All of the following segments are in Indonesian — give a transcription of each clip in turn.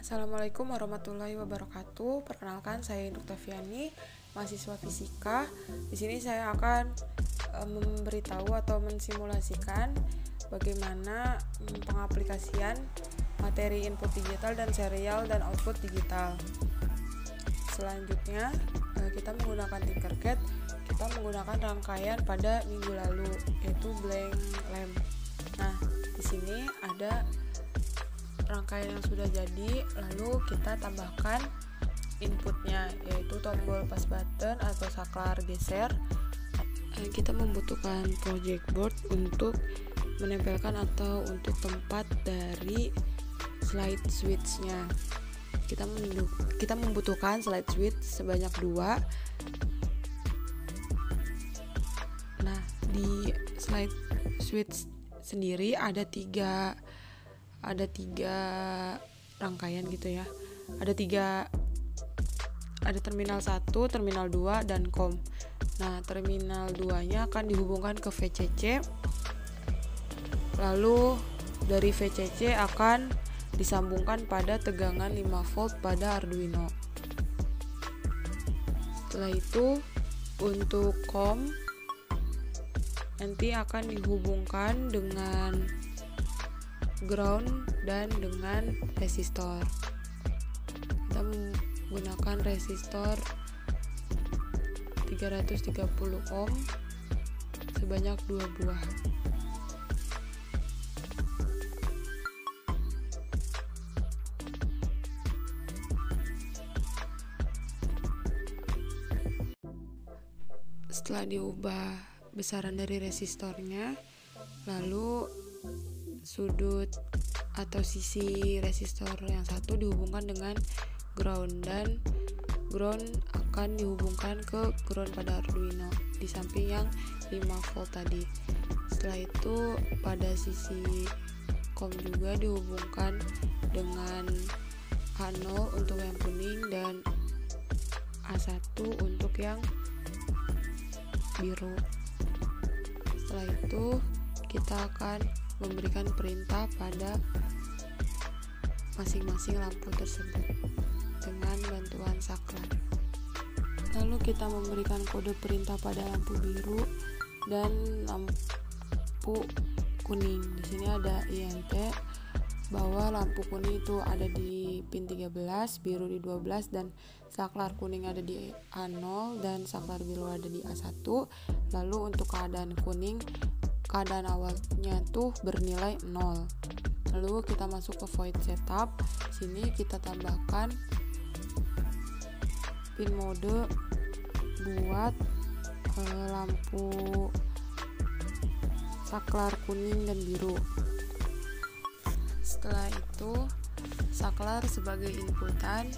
Assalamualaikum warahmatullahi wabarakatuh. Perkenalkan, saya Induk Tafiani, mahasiswa fisika. Di sini saya akan memberitahu atau mensimulasikan bagaimana pengaplikasian materi input digital dan serial dan output digital. Selanjutnya, kita menggunakan Tinkercad. Kita menggunakan rangkaian pada minggu lalu, yaitu blank lamp. Nah, di sini ada rangkaian yang sudah jadi, lalu kita tambahkan inputnya, yaitu tombol paste button atau saklar geser. Kita membutuhkan project board untuk menempelkan atau untuk tempat dari slide switch-nya. Kita membutuhkan slide switch sebanyak 2. Nah, di slide switch sendiri ada tiga rangkaian gitu ya. Ada terminal 1, terminal 2, dan COM. Nah, terminal 2-nya akan dihubungkan ke VCC. Lalu dari VCC akan disambungkan pada tegangan 5 volt pada Arduino. Setelah itu, untuk COM nanti akan dihubungkan dengan ground dan dengan resistor. Kita menggunakan resistor 330 ohm sebanyak 2 buah. Setelah diubah besaran dari resistornya, lalu sudut atau sisi resistor yang satu dihubungkan dengan ground, dan ground akan dihubungkan ke ground pada Arduino di samping yang 5 volt tadi. Setelah itu pada sisi COM juga dihubungkan dengan A0 untuk yang kuning dan A1 untuk yang biru. Setelah itu kita akan memberikan perintah pada masing-masing lampu tersebut dengan bantuan saklar. Lalu kita memberikan kode perintah pada lampu biru dan lampu kuning. Di sini ada INT bahwa lampu kuning itu ada di pin 13, biru di 12, dan saklar kuning ada di A0 dan saklar biru ada di A1. Lalu untuk keadaan kuning, keadaan awalnya tuh bernilai 0. Lalu kita masuk ke void setup. Sini kita tambahkan pin mode buat lampu saklar kuning dan biru. Setelah itu saklar sebagai inputan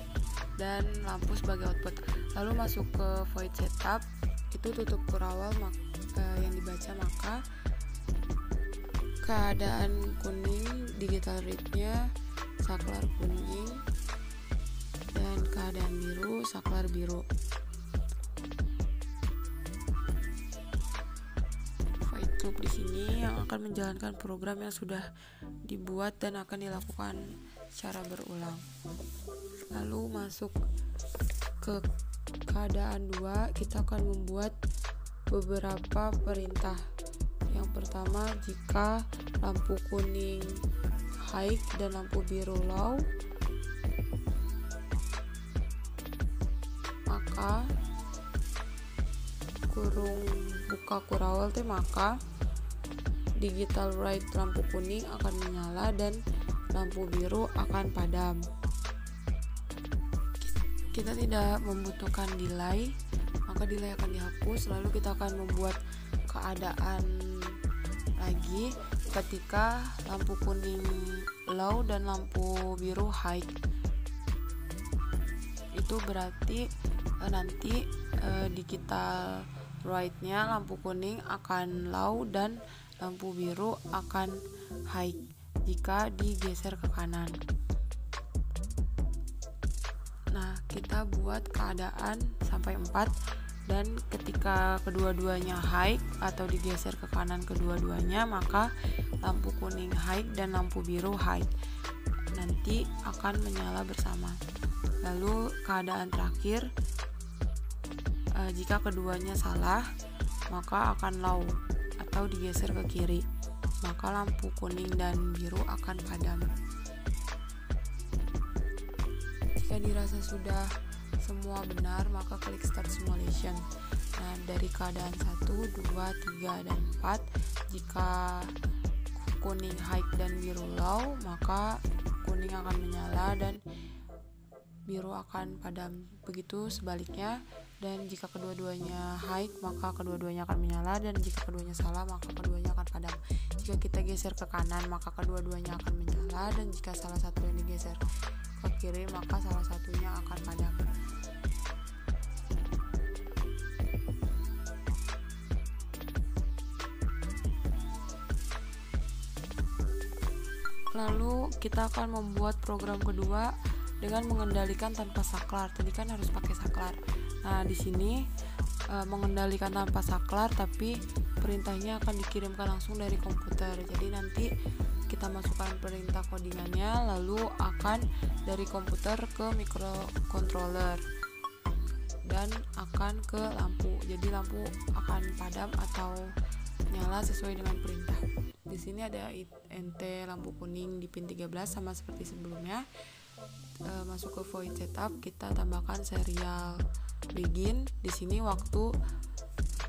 dan lampu sebagai output. Lalu masuk ke void setup, itu tutup kurawal yang dibaca, maka keadaan kuning digital read-nya saklar kuning dan keadaan biru saklar biru. Void loop di sini yang akan menjalankan program yang sudah dibuat dan akan dilakukan secara berulang. Lalu masuk ke keadaan 2, kita akan membuat beberapa perintah. Yang pertama, jika lampu kuning high dan lampu biru low, maka buka kurawal maka digital right lampu kuning akan menyala dan lampu biru akan padam. Kita tidak membutuhkan delay, maka delay akan dihapus. Lalu kita akan membuat keadaan lagi ketika lampu kuning low dan lampu biru high. Itu berarti nanti digital right-nya lampu kuning akan low dan lampu biru akan high jika digeser ke kanan. Nah, kita buat keadaan sampai 4, dan ketika kedua-duanya high atau digeser ke kanan kedua-duanya, maka lampu kuning high dan lampu biru high. Nanti nanti akan menyala bersama. Lalu keadaan terakhir, jika keduanya salah maka akan low atau digeser ke kiri, maka lampu kuning dan biru akan padam. Jika dirasa sudah semua benar, maka klik start simulation. Nah, dari keadaan 1, 2, 3, dan 4, jika kuning high dan biru low, maka kuning akan menyala dan biru akan padam. Begitu sebaliknya, dan jika kedua-duanya high maka kedua-duanya akan menyala, dan jika keduanya salah maka keduanya akan padam. Jika kita geser ke kanan maka kedua-duanya akan menyala, dan jika salah satu yang digeser ke kiri maka salah satunya akan padam. Lalu kita akan membuat program kedua dengan mengendalikan tanpa saklar. Tadi kan harus pakai saklar. Nah, di sini mengendalikan tanpa saklar, tapi perintahnya akan dikirimkan langsung dari komputer. Jadi nanti kita masukkan perintah codingannya, lalu akan dari komputer ke microcontroller dan akan ke lampu. Jadi lampu akan padam atau nyala sesuai dengan perintah. Di sini ada int lampu kuning di pin 13 sama seperti sebelumnya. Masuk ke void setup, kita tambahkan serial begin. Di sini waktu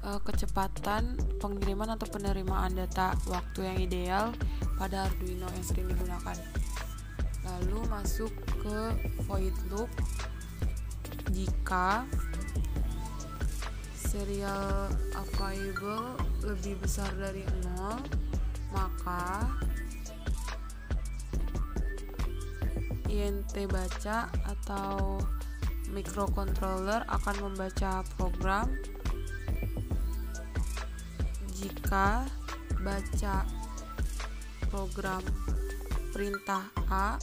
kecepatan pengiriman atau penerimaan data, waktu yang ideal pada Arduino yang sering digunakan. Lalu masuk ke void loop. Jika serial available lebih besar dari 0, maka int baca atau microcontroller akan membaca program. Jika baca program perintah A,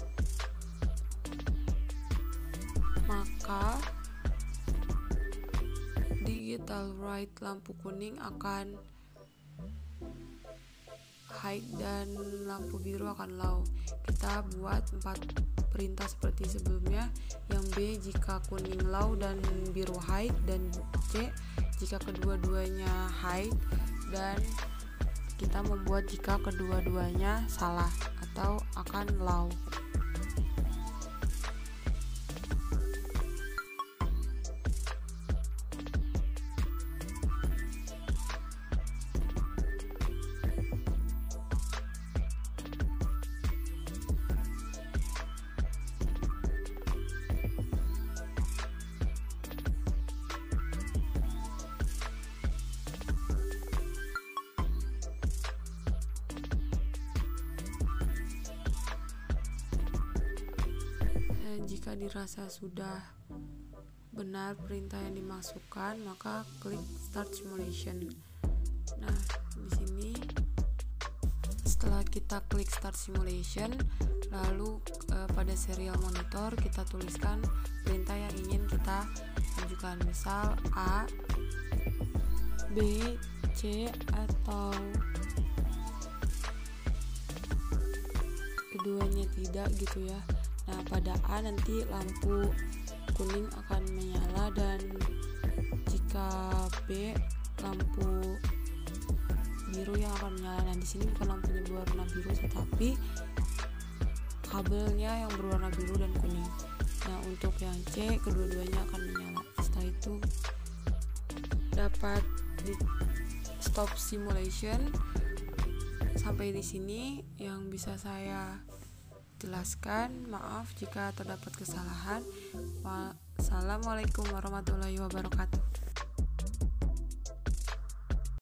maka digital write lampu kuning akan high dan lampu biru akan low. Kita buat 4 perintah seperti sebelumnya. Yang B jika kuning low dan biru high, dan C jika kedua-duanya high, dan kita membuat jika kedua-duanya salah atau akan low. Jika dirasa sudah benar perintah yang dimasukkan, maka klik start simulation. Nah, di sini setelah kita klik start simulation, lalu pada serial monitor kita tuliskan perintah yang ingin kita ajukan, misal A, B, C, atau keduanya tidak gitu ya. Nah, pada A nanti lampu kuning akan menyala, dan jika B lampu biru yang akan menyala. Nah, di sini bukan lampunya berwarna biru tetapi kabelnya yang berwarna biru dan kuning. Nah, untuk yang C kedua-duanya akan menyala. Setelah itu dapat di stop simulation. Sampai di sini yang bisa saya jelaskan. Maaf jika terdapat kesalahan. Wassalamualaikum warahmatullahi wabarakatuh.